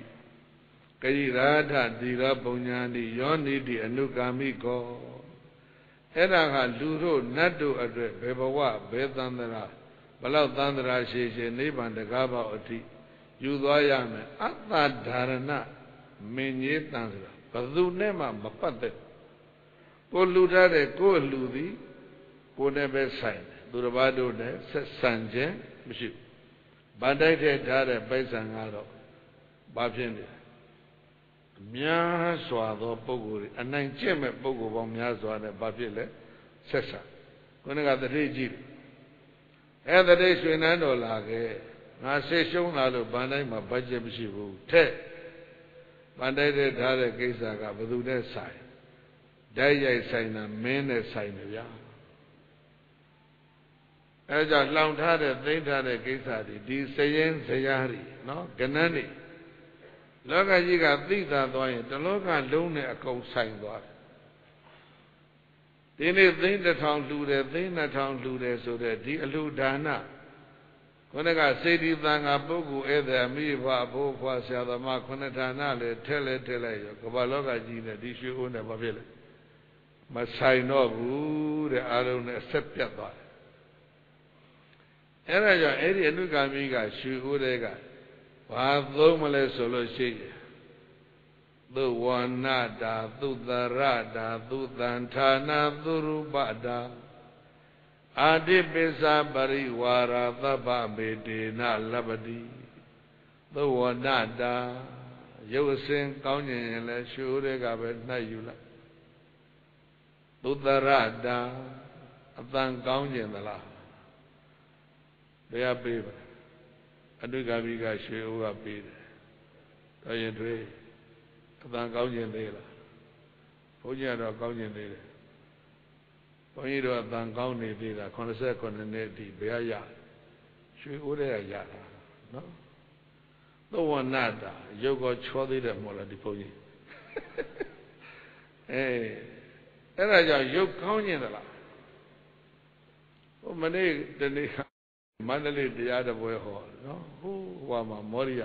ကရိရာထသီရပုံညာတိယောနိတိအနုကာမိကောအဲ့ဒါကလူတို့နတ်တို့အတွက်ဘယ်ဘဝဘယ်သန္တရာဘလောက်သန္တရာရှိရှိနိဗ္ဗာန်တကားပေါက်အထိယူသွားရမယ်အတ္တဓာရဏမင်းကြီးတန်ဆိုတာဘယ်သူနဲ့မှမပတ်သက်ကိုလူထားတဲ့ကိုလူသည်ကိုနဲ့ပဲဆိုင်တယ်သူတစ်ပါးတို့နဲ့ဆက်ဆံခြင်းမရှိဘူးဗန်တိုက်တဲ့ထားတဲ့ပိုက်ဆံကတော့ဘာဖြစ်နေလဲများစွာသောပုဂ္ဂိုလ်တွေအနိုင်ကျင့်မဲ့ပုဂ္ဂိုလ်ပေါင်းများစွာနဲ့ဘာဖြစ်လဲဆက်ဆံခုနကတတိကြည့်အဲ့တတိရွှေနန်းတော်လာခဲ့ငါဆေးရှုံးလာလို့ဗန်တိုင်းမှာဘတ်ဂျက်မရှိဘူးတဲ့ဗန်တိုက်တဲ့ထားတဲ့ကိစ္စကဘယ်သူနဲ့ဆိုင်ဓာတ်ရိုက်ဆိုင်တာမင်းနဲ့ဆိုင်တယ်ဗျာအဲကြောင့်လှောင်ထားတဲ့သိမ့်ထားတဲ့ကိစ္စတွေဒီစရင်ဇရာတွေနော်ကနန်းတွေလောကကြီးကသိတာသွားရင်တလောကလုံးနဲ့အကုန်ဆိုင်သွားတယ်ဒီနေ့သိန်းတစ်ထောင်လှူတယ်သိန်းနှစ်ထောင်လှူတယ်ဆိုတဲ့ဒီအလှူဒါနခုနကစေတီသံဃာပုဂ္ဂိုလ်ဧည့်သည်အမိဘအဘိုးဖွာဆရာသမားခုနှစ်ဌာနလည်းထဲလဲထဲလိုက်ရောကမ္ဘာလောကကြီးနဲ့ဒီရွှေအိုးနဲ့ဘာဖြစ်လဲမဆိုင်တော့ဘူးတဲ့အားလုံးနဲ့ဆက်ပြတ်သွားတယ်အဲ့ဒါကြောင့်အဲ့ဒီအနုကာမိကရွှေအိုးတွေကဘာသုံးမလဲဆိုလို့ရှိရင်သုဝနာတာသုတရတာသုတန်ဌာနာသုရူပတာအာတိပိစ္ဆပရိဝါရသဗ္ဗမေတေနလပ္ပတိသုဝနာတာရုပ်အစဉ်ကောင်းကျင်ရင်လည်းရွှေအိုးတွေကပဲနှိုက်ယူလိုက်သုတရတာအတန်ကောင်းကျင်သလားတရားပေးပါအနုကာမိကရွှေအိုးကပေးတယ်တော်ရင်တွေအတန်ကောင်းကျင်သေးလားဘုန်းကြီးကတော့ကောင်းကျင်သေးတယ်ဘုန်းကြီးတို့အတန်ကောင်းနေသေးတာ89နှစ်အထိဘယ်ရရွှေအိုးတွေကရတာနော်သောဝနာတာရုပ်ကောချောသေးတယ်မဟုတ်လားဒီဘုန်းကြီးအဲ့ဒါကြောင့်ရုပ်ကောင်းကျင်သလားဟိုမနေ့တနေ့မန္တလေးတရားတော်ပွဲဟောနော်ဟိုမှာမောရိယ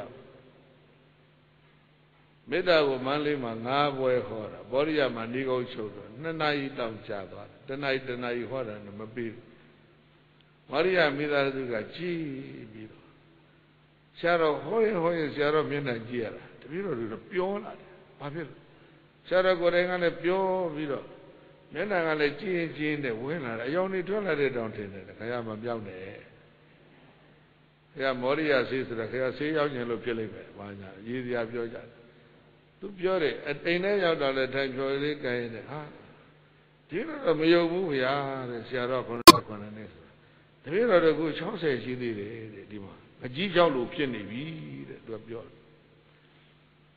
မေတ္တာကိုမန္တလေးမှာ9ပွဲဟောတာမောရိယမှာဏီကုန်းချုပ်တော့2နာရီတောင်ကြာသွားတယ်1နာရီဟောတာနဲ့မပြီးဘူးမောရိယမိသားစုကကြည်ပြီးတော့ဆရာတော်ဟောရင်ဆရာတော်မျက်နှာကြည့်ရတာတပည့်တော်တွေတော့ပြောလာတယ်ဘာဖြစ်လဲဆရာတော်ကိုယ်တိုင်ကလည်းပြောပြီးတော့မျက်နှာကလည်းကြည်နဲ့ဝင်လာတယ်အယောင်တွေထွက်လာတဲ့တောင်ထင်တယ်ခရမပြောင်းနဲ့ခရမောရိယဆေးဆိုတာခရဆေးရောက်ခြင်းလို့ဖြစ်လိမ့်မယ်ဘာညာရေးစရာပြောကြတယ်သူပြောတယ်အိမ်ထဲရောက်တော့လည်းထိုင်ဖြော်လေးကိုင်းတယ်ဟာဒီလိုတော့မယုံဘူးဗျာတဲ့ဆရာတော်9နှစ်တပည့်တော်တို့က60ရှိသေးတယ်တဲ့ဒီမှာအကြီးကြောက်လို့ဖြစ်နေပြီတဲ့သူကပြောတယ်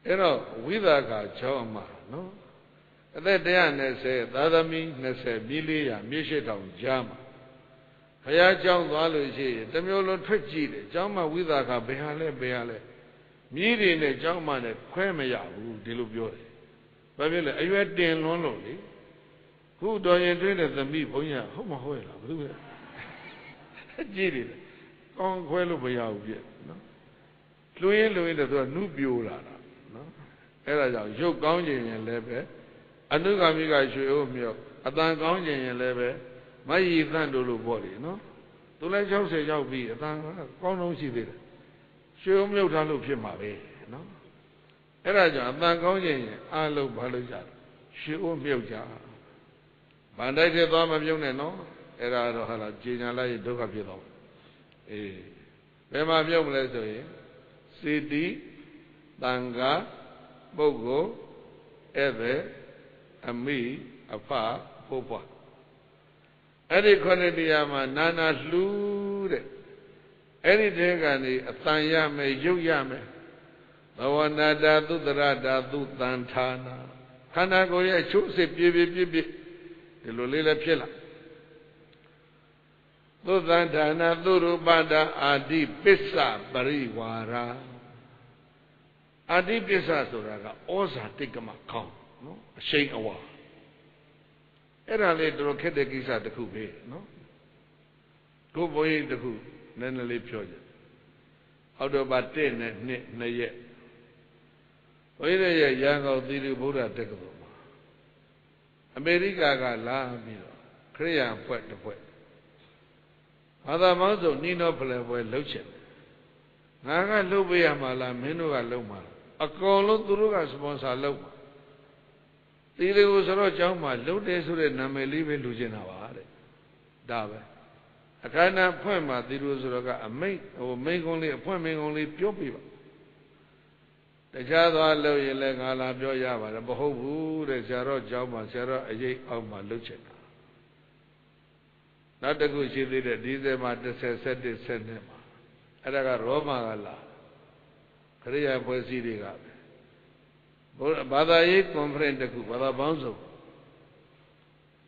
အဲ့တော့ဝိသကာ6မှာနော်အသက်120သာသမီ20မိ400မြေရှိတောင်ကြားမှာဘုရားကျောင်းသွားလို့ရှိရင်တမျိုးလုံးထွက်ကြည့်တယ်ကျောင်းမှာဝိသကာဘယ်ဟာလဲမြည်တွေနဲ့ကျောင်းမှနဲ့ခွဲမရဘူးဒီလိုပြောတယ်ဘာဖြစ်လဲအရွယ်တင်လွန်းလို့လေခုတော်ရင်တွင်းတဲ့သမီးဘုန်းကြီးဟုတ်မဟုတ်လားဘယ်လိုလဲကြည့်တယ်ကောင်းခွဲလို့မရဘူးပြနော်လူရင်းတော့သူကနှုတ်ပြိုလာတာနော်အဲ့ဒါကြောင့်ရုပ်ကောင်းခြင်းရင်လည်းပဲအနုဂါမိကရွှေအိုးမြောက်အတန်ကောင်းခြင်းရင်လည်းပဲမယီသန့်တို့လို့ပေါ့လေနော် သူလည်း60ရောက်ပြီအတန်ကောင်းလုံးရှိသေးတယ်ရွှေမြုပ်ထားလို့ဖြစ်မှာပဲနော်အဲ့ဒါကြောင့်အတန်ကောင်းခြင်းအားလုံးဘာလို့ကြလဲရွှေမြုပ်ကြဗန်တိုက်တဲ့သွားမမြုပ်နဲ့နော်အဲ့ဒါတော့ဟာလားကြေညာလိုက်ဒုက္ခဖြစ်တော့အေးဘယ်မှာမြုပ်မလဲဆိုရင်စေတီတန်ခါပုဂ္ဂိုလ်ဧည့်သည်အမိအဖဖို့ဖွားအဲ့ဒီခုနှစ်တရားမှာနာနာလှူးတဲ့အဲ့ဒီတဲကနေအတန်ရမယ်ရုပ်ရမယ်ဘဝနာတာသုတရတာသုတန်ဌာနာခန္ဓာကိုယ်ရဲ့အချို့အစစ်ပြည့်ဒီလိုလေးလည်းဖြစ်လာသုတန်ဌာနာသုရူပတာအာတိပစ္စပရိဝါရာအာတိပစ္စဆိုတာကဩဇာတိတ်ကမခေါင်းနော်အရှိန်အဝါအဲ့ဒါလေးတော်ခက်တဲ့ကိစ္စတစ်ခုပဲနော်ကိုဘုန်းကြီးတစ်ခုနည်းနည်းလေးပြောကြအောက်တိုဘာ1နဲ့2ရက်ဘုန်းကြီးရဲ့ရန်ကုန်သီရိဗုဒ္ဓတက္ကသိုလ်မှာအမေရိကကလာပြီးတော့ခရစ်ယာန်ဖွဲ့တစ်ဖွဲ့ဘာသာပေါင်းစုံနှီးနှောဖလှယ်ပွဲလုပ်ချင်တယ်ငါကလုပ်ပေးရမှာလားမင်းတို့ကလုပ်မှာလားအကုန်လုံးသူတို့ကစပွန်ဆာလုပ်မှာသီရိကိုဆိုတော့ကျောင်းမှာလုပ်တယ်ဆိုတဲ့နာမည်လေးပဲလူချင်တာပါတဲ့ဒါပဲအခမ်းအနားဖွင့်မှာသီရိဆိုတော့ကအမိတ်မိန်ကုန်းလေးအဖွင့်မိန်ကုန်းလေးပြောပြပါတခြားသွားလို့ရင်လည်းငါလာပြောရပါတယ်မဟုတ်ဘူးတဲ့ဆရာတော်ကျောင်းမှာဆရာတော်အရေးအောက်မှာလုပ်ချင်တာနောက်တစ်ခုရှိသေးတယ်ဒီဇင်ဘာ10 17 12မှာအဲ့ဒါကရောမာကလာခရိယာဖွဲ့စည်းတွေကဘာသာရေးကွန်ဖရင့်တစ်ခုဘာသာပေါင်းစုံ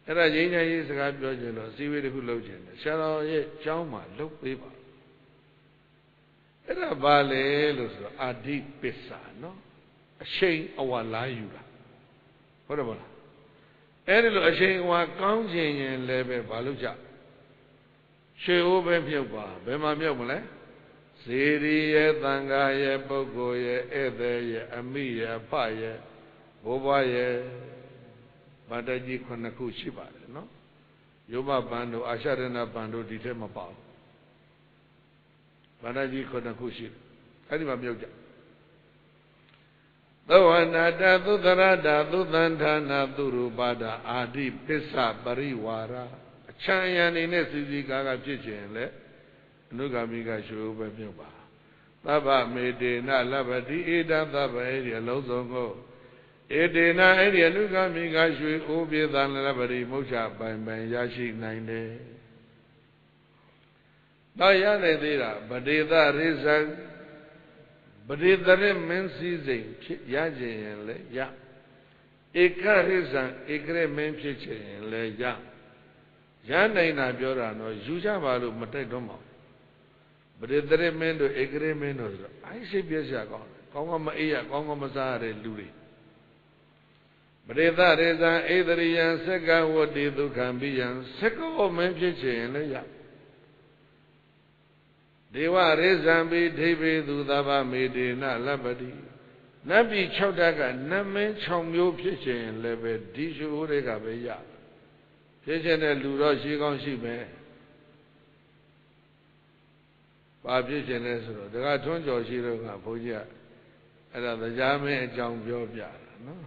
အဲ့ဒါငြိမ်းချမ်းရေးစကားပြောကြလို့အစည်းအဝေးတစ်ခုလုပ်ခြင်းတယ်ဆရာတော်ရဲ့ကျောင်းမှာလုပ်ပေးပါအဲ့ဒါဘာလဲလို့ဆိုတော့အာဓိပစ္စာနော်အရှိန်အဝါလာယူတာဟုတ်တယ်မလားအဲ့ဒီလိုအရှိန်အဝါကောင်းခြင်းရင်လည်းပဲဘာလို့ကြရွှေအိုးပဲမြုပ်ပါဘယ်မှာမြုပ်မလဲစေရီရဲ့သံဃာရဲ့ပုဂ္ဂိုလ်ရဲ့ဧည့်သည်ရဲ့အမိရဲ့အဖရဲ့ဘိုးဘွားရဲ့ဗန္တကြီး9ခုရှိပါတယ်နော်ယောမဘန်တို့အာရှရဏဘန်တို့ဒီထဲမပါဘူးဗန္တကြီး9ခုရှိအဲ့ဒီမှာမြုပ်ကြသောဝနာတသုတရတာသုတန်ဌာနာသူရူပတာအာတိပစ္စပရိဝါရာအချမ်းအယံနေနဲ့စီစီကားကဖြစ်ခြင်းလေအနုဂါမိကရွှေဥပဲမြုပ်ပါသဗ္ဗမေတေနလဗ္ဗတိဧတသဗ္ဗဧရိအလုံးစုံကိုဧတေနဧရိအနုဂါမိကရွှေဥပြေသံလဗ္ဗတိမုစ္ဆပိုင်ပိုင်ရရှိနိုင်တယ်တော့ရနိုင်သေးတာဗဒေသရိဇံဗဒေသရမင်းစည်းစိမ်ဖြစ်ရခြင်းရင်လည်းရဧကရိဇံဧကရမင်းဖြစ်ခြင်းရင်လည်းရနိုင်တာပြောတာတော့ယူကြပါလို့မတိုက်တော့မှာဗဒေသရမင်းတို့ဧကရမင်းတို့ဆိုတော့အိုက်စိတ်ပြည့်စရာကောင်းတယ်ကောင်းကောင်းမအေးရကောင်းကောင်းမစားရတဲ့လူတွေပရိသရေဇံဧတရိယံသက္ကဝတ္တိဒုက္ခံပိယံသက္ကဝမင်းဖြစ်ခြင်းလည်းရဒေဝရေဇံပိဒိဗေသူသဗ္ဗမေတေနလပ္ပတိနတ်ပြည်6ဓာတ်ကနတ်မင်း6မျိုးဖြစ်ခြင်းလည်းပဲဒီရှိဦးတွေကပဲရဖြစ်ခြင်းတဲ့လူတော့ရှိကောင်းရှိမယ်ဘာဖြစ်ခြင်းလဲဆိုတော့တခါထွန်းကြော်ရှိတော့ကဘုန်းကြီးကအဲ့ဒါတရားမင်းအကြောင်းပြောပြတာနော်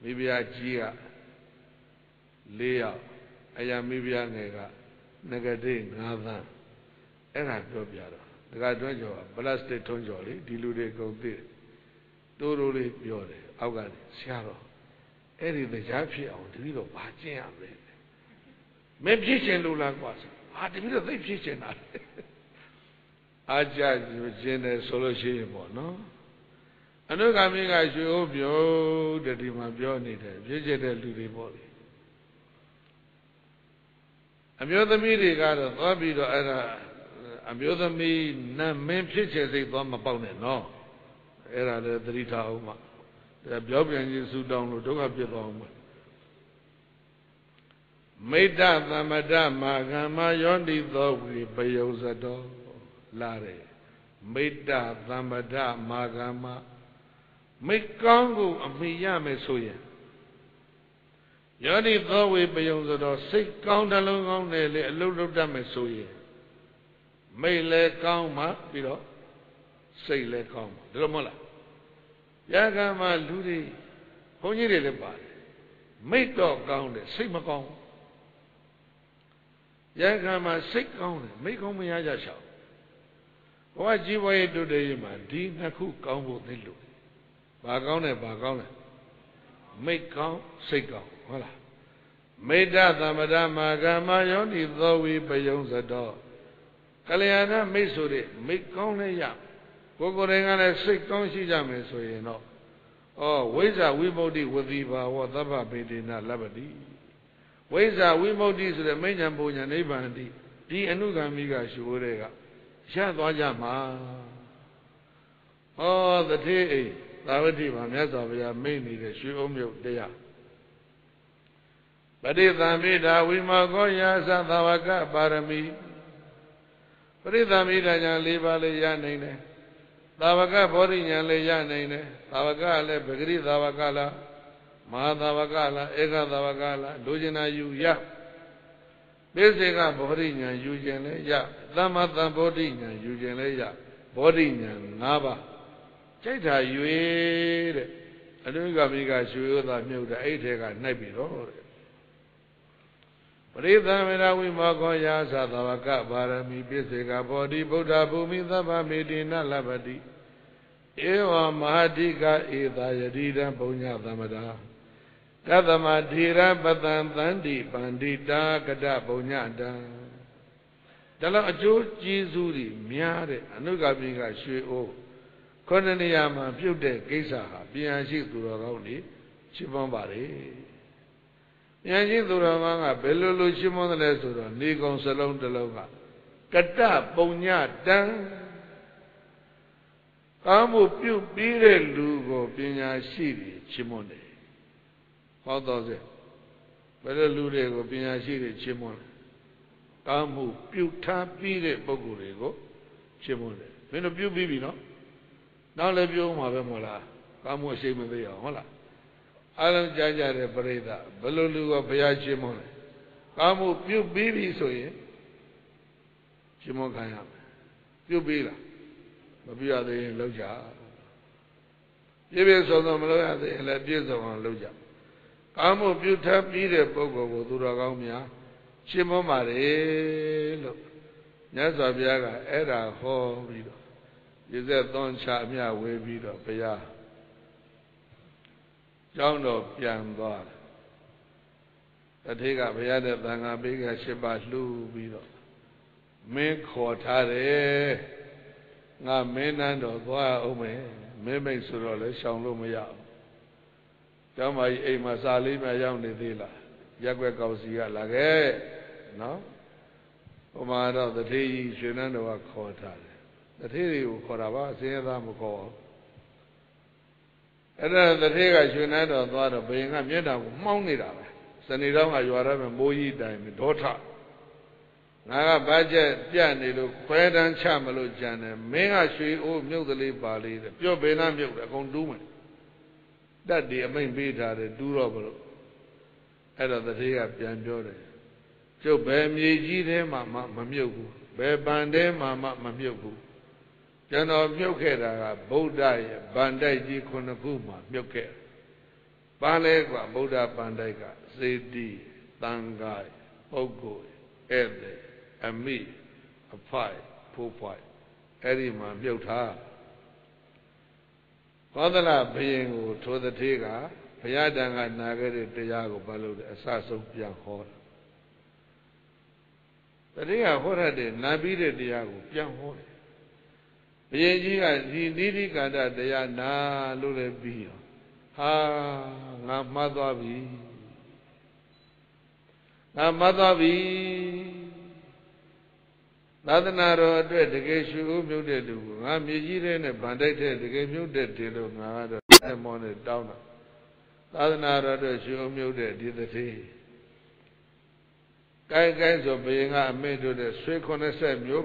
မိဖုရားကြီးက4ယောက်အရာမိဖုရားငယ်ကငကတိ9သန်းအဲ့ဒါပြောပြတော့တခါထွန်းကြော်ကပလတ်စတစ်ထွန်းကြော်လေဒီလူတွေကုန်သိတိုးတိုးလေးပြောတယ်အောက်ကနေဆရာတော်အဲ့ဒီတရားဖြစ်အောင်တတိတော့ဘာကျင့်ရမလဲမင်းဖြစ်ခြင်းလို့လားကွာဟာတတိတော့သိဖြစ်ခြင်းလားအားကြခြင်းတယ်ဆိုလို့ရှိရင်ပေါ့နော်အနုဂါမိကရွှေဥပြုတ်တဲ့ဒီမှာပြောနေတယ်ဖြစ်ဖြစ်တဲ့လူတွေပေါ့လေအမျိုးသမီးတွေကတော့သွားပြီးတော့အဲ့ဒါအမျိုးသမီးနတ်မင်းဖြစ်ချင်စိတ်သွားမပေါက်နဲ့နော်အဲ့ဒါလည်းသတိထားအောင်ပါဒါပြောပြန်ကြီးဆူတောင်းလို့ဒုက္ခပြတ်သွားအောင်ပါမိတ္တသမ္မတမာဂမ္မယောတိသောဝိပယုဇတောလာတယ်မိတ္တသမ္မတမာဂမ္မမိကောင်းကိုအမိရမယ်ဆိုရင် ယောနိသောဝေပယုံဆိုတော့စိတ်ကောင်းတစ်လုံးကောင်းတယ်လေအလုံးလုံးတတ်မယ်ဆိုရင်မိတ်လည်းကောင်းမှပြီးတော့စိတ်လည်းကောင်းမှာဒါတော့မဟုတ်လားယကံမှာလူတွေဘုန်းကြီးတွေလည်းပါတယ်မိတ်တော့ကောင်းတယ်စိတ်မကောင်းယကံမှာစိတ်ကောင်းတယ်မိတ်ကောင်းမရကြချောင်းဘဝကြီးပွားရေးတိုးတက်ရေးမှာဒီနှစ်ခုကောင်းဖို့သိလို့ဘာကောင်းတယ်ဘာကောင်းလဲမိတ်ကောင်းစိတ်ကောင်းဟုတ်လားမေတ္တာသမ္ပဒမာကမ္မယောနိသောဝိပယုံစတောကလျာဏမိတ်ဆိုတဲ့မိတ်ကောင်းလည်းရကိုယ်ကိုယ်တိုင်ကလည်းစိတ်ကောင်းရှိကြမယ်ဆိုရင်တော့ဝိဇ္ဇဝိမု ക്തി ဝတိဘာဝသဗ္ဗဗေဒေနလဗ္ဗတိဝိဇ္ဇဝိမု ക്തി ဆိုတဲ့မိညာပူညာနိဗ္ဗာန်တိဒီအနုဂံမိကရှုတဲ့ကရသွားကြမှာသတိအိသာဝတိမှာမြတ်စွာဘုရားမိန့်နေတဲ့ရွှေအုံမြုပ်တရားပရိသံမိတာဝိမောကောယာသသဝကပါရမီပရိသံမိတာညာ၄ပါးလေးရနိုင်တယ်သာဝကဘောဓိညာလေးရနိုင်တယ်သာဝကလည်းပဂရိသာဝကလားမဟာသာဝကလားဧကသာဝကလားလူကျင်နာယူရပိစေကဘောဓိညာယူခြင်းလဲရသမ္မာသမ္ဗောဓိညာယူခြင်းလဲရဘောဓိညာ၅ပါးကြိုက်တာယူတဲ့အနုဂမိကရွှေဥသာမြုပ်တဲ့အဲ့ထဲကနှိုက်ပြီးတော့တဲ့ပရိသမေရဝိမောခောယာသသဝကပါရမီပိစေကဘောဓိဗုဒ္ဓဘူမိသဗ္ဗမေတိနလဗ္ဗတိဧဝမဟာတိကဧသာယတိတံပုညသမ္ပဒါကသမဓိရပတံသန္တိပန္တိတာကတပုညတံဒါလောက်အကျိုးကျေးဇူးတွေများတဲ့အနုဂမိကရွှေအိုးခုနှစ်နေရာမှာပြုတ်တဲ့ကိစ္စဟာပညာရှိသူတော်ကောင်းတွေရှင်းပွားပါလေဉာဏ်ရှိသူတော်ကောင်းကဘယ်လိုရှင်းပွားသလဲဆိုတော့နေကုံစလုံးတစ်လုံးကကတပုညတံကောင်းမှုပြုပြီးတဲ့လူကိုပညာရှိတွေရှင်းပွားတယ်ဟောတော်စေဘယ်လိုလူတွေကိုပညာရှိတွေရှင်းပွားလဲကောင်းမှုပြုထားပြီးတဲ့ပုဂ္ဂိုလ်တွေကိုရှင်းပွားတယ်မင်းတို့ပြုပြီးပြီနော်နောက်လည်းပြောမှာပဲမဟုတ်လားကောင်းမှုအရှိန်မသေးအောင်ဟုတ်လားအလုံးကြားကြတဲ့ပရိသတ်ဘယ်လိုလူကဘုရားရှင်းမလဲကောင်းမှုပြုပြီးပြီဆိုရင်ရှင်းမခံရမယ်ပြုပြီးလားမပြုရသေးရင်လောက်ကြပြည့်ပြည့်စုံစုံမလုပ်ရသေးရင်လည်းပြည့်စုံအောင်လုပ်ကြကောင်းမှုပြုထပ်ပြီးတဲ့ပုဂ္ဂိုလ်ကိုသူတော်ကောင်းများရှင်းမပါတယ်လို့မြတ်စွာဘုရားကအဲ့ဒါဟောပြီးတော့ရည်သက်သွန်ချအမြဝေပြီးတော့ဘုရားကျောင်းတော်ပြန်သွားတယ်တထေးကဘုရားတဲ့သံဃာပေးက၈ပါးလှူပြီးတော့မင်းခေါ်ထားတယ်ငါမင်းနန်းတော်သွားအောင်မယ်မင်းမိတ်ဆိုတော့လည်းရှောင်လို့မရဘူးကျောင်းမကြီးအိမ်မှာစာလေးမှရောက်နေသေးလားရက်ွက်ကောက်စီကလာခဲ့နော်ဟိုမှာတော့တထေးကြီးရွှေနန်းတော်ကခေါ်ထားတယ်တထေးတွေကိုခေါ်တာပါအစင်းအသားမခေါ်အောင်အဲ့ဒါတထေးကရွှေနန်းတော်သွားတော့ဘယင်ကမျက်နှာကိုမှောင်းနေတာပဲစနေတော့ကရွာရမယ်မိုးကြီးတိုင်ဒေါထငါကဘာချက်ပြနေလို့ခွဲတန်းချမလို့ကြံတယ်မင်းကရွှေအိုးမြုပ်ကလေးပါလေးတဲ့ပြော့ဘယ်နှမြုပ်တယ်အကုန်တူးမယ်တတ်ဒီအမိန်ပေးထားတယ်တူးတော့ဘလို့အဲ့တော့တထေးကပြန်ပြောတယ်ကျုပ်ဘယ်မြေကြီးထဲမှာမှမမြုပ်ဘူးဘယ်ပန်ထဲမှာမှမမြုပ်ဘူးကျွန်တော်မြုပ်ခဲ့တာကဗုဒ္ဓရဲ့ဗန္တိုက်ကြီး9ခုမှာမြုပ်ခဲ့ပါလဲကွာဗုဒ္ဓဗန္တိုက်ကစေတီသံဃာပုဂ္ဂိုလ်ဧည့်သည်အမိအဖိုက်ဖိုးဖွိုက်အဲ့ဒီမှာမြုပ်ထားကောသလဘုရင်ကိုထိုတထေးကဘုရားတန်ခါနာခဲ့တဲ့တရားကိုဘာလို့လဲအစဆုံးပြန်ဟောတာတထေးကဟောရတဲ့နာပြီးတဲ့တရားကိုပြန်ဟောတယ်ဘုရင်ကြီးကဒီနိတိကန္တတရားနာလို့လည်းပြီးရောဟာငါမှတ်သွားပြီငါမှတ်သွားပြီသာသနာတော်အတွက်တကယ်ရှုဥမြုပ်တဲ့လူကိုငါမြေကြီးထဲနဲ့ဗန်တိုက်တဲ့တကယ်မြုပ်တဲ့တယ်လို့ငါကတော့အမောနဲ့တောင်းတာသာသနာတော်အတွက်ရှုဥမြုပ်တဲ့ဒီတတိကိုင်းဆိုဘုရင်ကအမိန့်ထုတ်တဲ့ဆွေ80မျိုး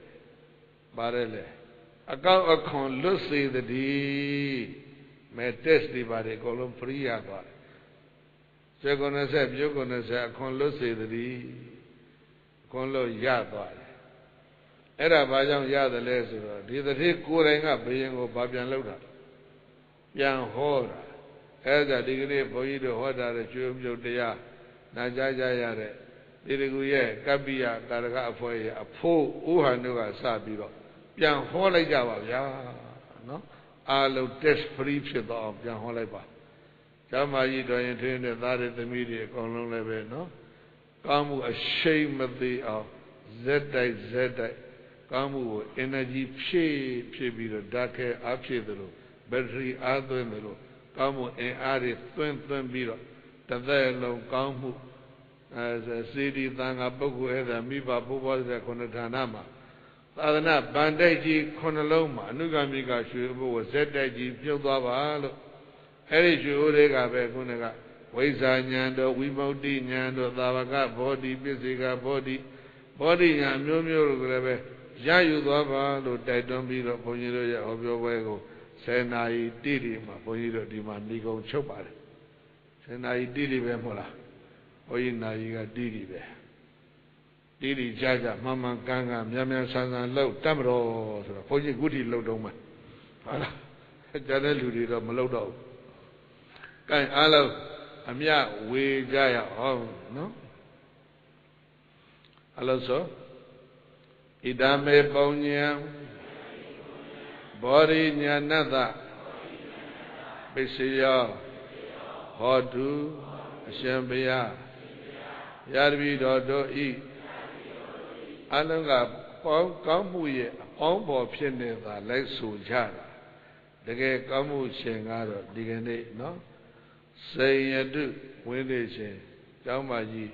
80ပါတယ်လေအကောက်အခွန်လွတ်စေသည်မဲ test တွေပါတယ်အကုန်လုံး free ရသွားတယ် Second set, you gonna say, I can't lose the Conlo Yadwa. Era Bajan Yad the lesser. Did the heat cooling up being of Babian Loda? Young Hora. As a degree for you to order the Jum Dea, Najaja Yare, Didiguye, Kabia, Karaga for a poor Uhanuga Sabiro. Young Hola Java, no? I'll test free of Young Holaba. Jama yi do yin tin de da de themi de akoun long le be no kaung mu a shiat ma thi aung zet dai kaung mu ko energy phit pi do dat khe a phit thalo battery a twin thalo kaung mu in a de twin pi do ta that long kaung mu CD thanga puggol aida miba bobwa de khona thana ma thadana ban dai ji khona long ma anugamika shwe bo zet dai ji pyot twa ba lo Eri Jurega Bekunega, Waisanyando, Wimoti Nyando, Tavaka body, Pisica body, body and Mumio Grebe, Jayu Dava, Titan Biro, Poniro of your Wego, Senai Didi, Poniro di Mandigo Chopar, Senai Didi Bemola, Oina Didi Be, Didi Jaja, Mama Ganga, Yamian San Low, Tamro, Poji Goody Lodoma, Janel Ludi Malodo. Kai alo amya we jaya hong no alo so idame paunya bori nyanata pisiya hodu ashambaya yarbi do I alanga pau kaung mu ye aung bo phit neta lai so ja da takae kaung mu shin kado di kane no Sayadu Wination, Jamaji,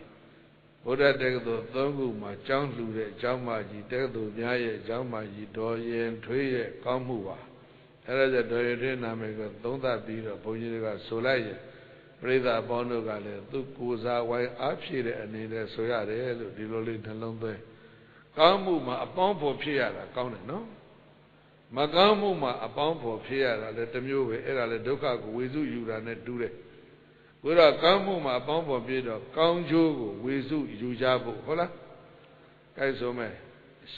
Buddha Dekado, Thonguma, Janglu, Jamaji, Dekado, Yaya, Jamaji, Doyen, Toye, Kamua. Era the Doyen Nameka, Donda Bira, Ponyiga, Solaya, Breda Bonogale, Tukuza, Why Apshire and Nida Soyare, Diloli Talonde. Kamuma, a bomb for Piara, counted, no? Magamuma, a bomb for Piara, let them you, Era Doka, Wizu, you ran it, do it. Wera Kamuma, a bomb for Pido, Kang Jogo, Wizu, Yujabu, Hola. Kaisome,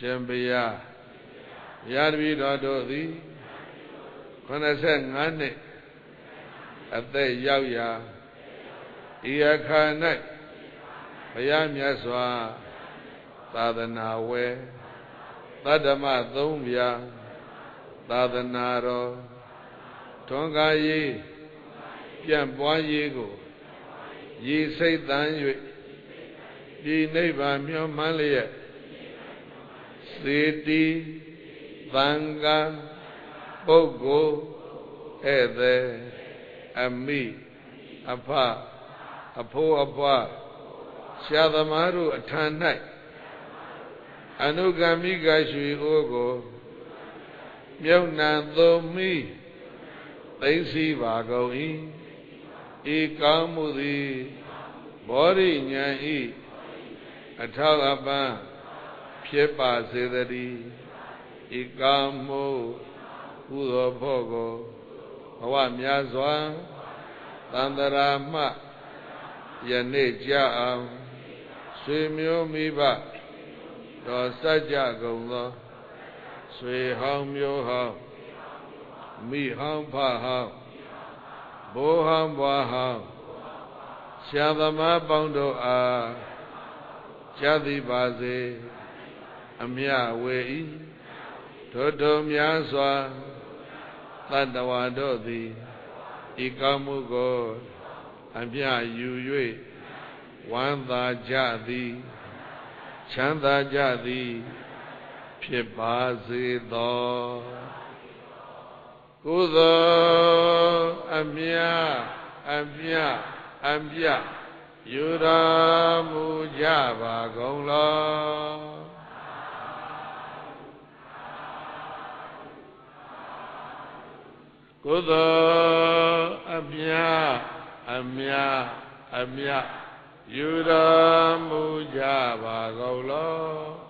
Shambia, Yarbi Dodi, when I said Nane, at the Yaya, Iakane, Payam Yaswa, Tadanawe, Tadama Dumbia, Tadanaro, Tongayi, Piamboyego, Ye say Danyu, Ye neighbor Malia, City, Vanga, Bogo, Ede, Ami, Apa, Apo Apa, Shadamaru, a tan night. Anugami Gashi Ogo, Myona Domi, Lazy Vago E Kamudi, Body Nyai, Atalaba, Piepa Zedadi, E Kamo, Udo Pogo, Awamyazwa, Tandarama, Yane Jam, Swimio Miba, Saja Golo, Swe Hong Myo Hong, Mi Hong Pa Hong, Bo Hong Ba Hong, Shadama Bondo A, Jadi Baze, Amya Wei, Toto Myaswa, Tandawado Di, Ikamugo, Amya Yue, Wanda Jadi, Chanda Jadi, Pibazi Do, Kudo, Amya, Yura Mujaba Gonglo. Kudo, Amya, Yura Mujaba Gonglo.